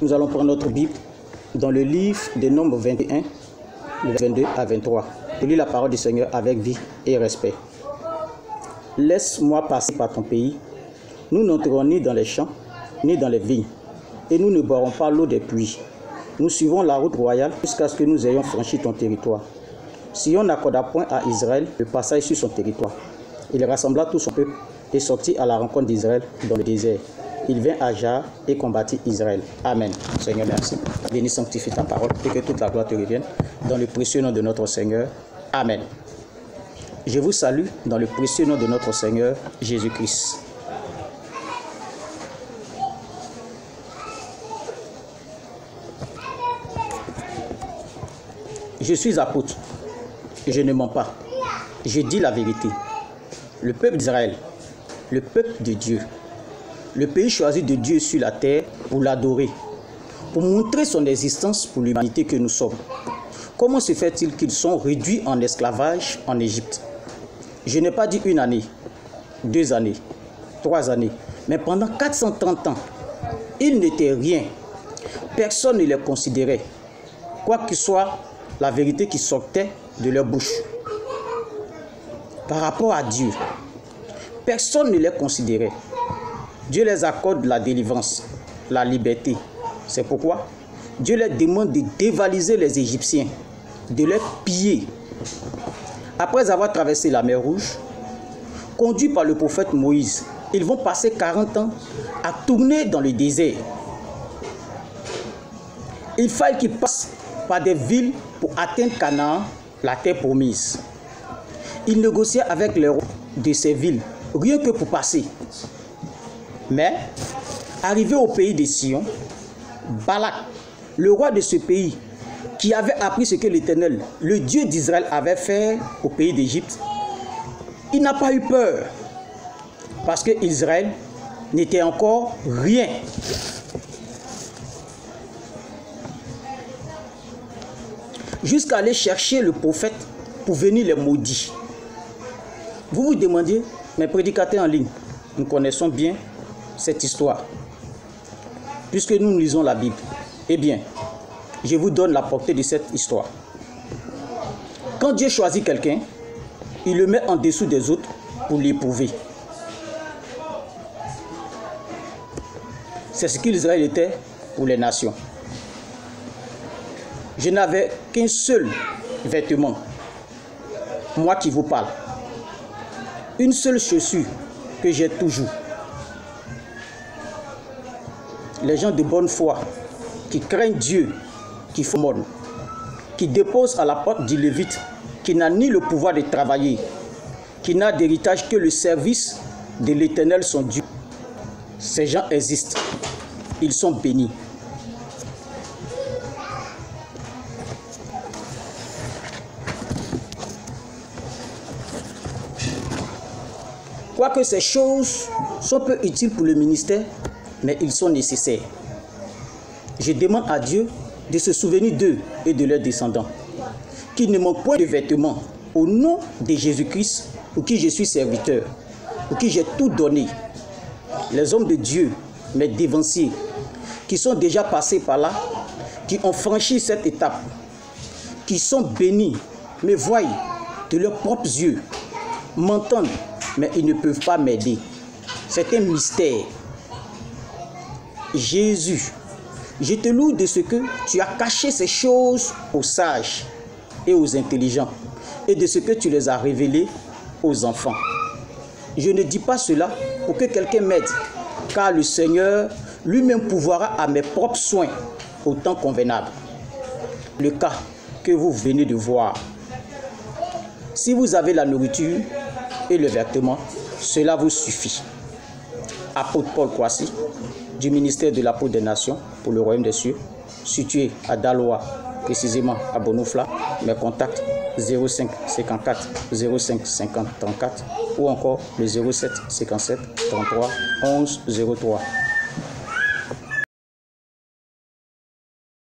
Nous allons prendre notre Bible dans le livre des Nombres 21, le 22 à 23. Je lis la parole du Seigneur avec vie et respect. Laisse-moi passer par ton pays. Nous n'entrerons ni dans les champs, ni dans les vignes, et nous ne boirons pas l'eau des puits. Nous suivons la route royale jusqu'à ce que nous ayons franchi ton territoire. Si on n'accorda point à Israël le passage sur son territoire, il rassembla tout son peuple et sortit à la rencontre d'Israël dans le désert. Il vint à Jar et combattit Israël. Amen. Seigneur, merci. Bénis, sanctifie ta parole et que toute la gloire te revienne. Dans le précieux nom de notre Seigneur. Amen. Je vous salue dans le précieux nom de notre Seigneur Jésus-Christ. Je suis apôtre. Je ne mens pas. Je dis la vérité. Le peuple d'Israël, le peuple de Dieu, le pays choisi de Dieu sur la terre pour l'adorer, pour montrer son existence pour l'humanité que nous sommes. Comment se fait-il qu'ils sont réduits en esclavage en Égypte? Je n'ai pas dit 1 année, 2 années, 3 années, mais pendant 430 ans, ils n'étaient rien. Personne ne les considérait, quoi que soit la vérité qui sortait de leur bouche. Par rapport à Dieu, personne ne les considérait. Dieu les accorde la délivrance, la liberté. C'est pourquoi Dieu leur demande de dévaliser les Égyptiens, de les piller. Après avoir traversé la mer Rouge, conduits par le prophète Moïse, ils vont passer 40 ans à tourner dans le désert. Il fallait qu'ils passent par des villes pour atteindre Canaan, la terre promise. Ils négociaient avec les rois de ces villes, rien que pour passer. Mais, arrivé au pays de Sion, Balak, le roi de ce pays, qui avait appris ce que l'Éternel, le Dieu d'Israël, avait fait au pays d'Égypte, il n'a pas eu peur, parce que Israël n'était encore rien. Jusqu'à aller chercher le prophète pour venir les maudire. Vous vous demandiez, mes prédicateurs en ligne, nous connaissons bien cette histoire, puisque nous lisons la Bible. Eh bien, je vous donne la portée de cette histoire. Quand Dieu choisit quelqu'un, il le met en dessous des autres pour l'éprouver. C'est ce qu'Israël était pour les nations. Je n'avais qu'un seul vêtement, moi qui vous parle. Une seule chaussure que j'ai toujours. Les gens de bonne foi, qui craignent Dieu, qui font monde, qui déposent à la porte du Lévite, qui n'a ni le pouvoir de travailler, qui n'a d'héritage que le service de l'Éternel son Dieu. Ces gens existent. Ils sont bénis. Quoique ces choses sont peu utiles pour le ministère, mais ils sont nécessaires. Je demande à Dieu de se souvenir d'eux et de leurs descendants, qu'ils ne manquent point de vêtements, au nom de Jésus-Christ, pour qui je suis serviteur, pour qui j'ai tout donné. Les hommes de Dieu, mes dévanciers, qui sont déjà passés par là, qui ont franchi cette étape, qui sont bénis, me voient de leurs propres yeux, m'entendent, mais ils ne peuvent pas m'aider. C'est un mystère. Jésus, je te loue de ce que tu as caché ces choses aux sages et aux intelligents, et de ce que tu les as révélées aux enfants. Je ne dis pas cela pour que quelqu'un m'aide, car le Seigneur lui-même pourvoira à mes propres soins au temps convenable. Le cas que vous venez de voir. Si vous avez la nourriture et le vêtement, cela vous suffit. Apôtre Paul Kwasi, du ministère de l'apôtre des nations pour le royaume des cieux, situé à Daloa, précisément à Bonoufla. Mes contacts 05 54 05 50 34 ou encore le 07 57 33 11 03.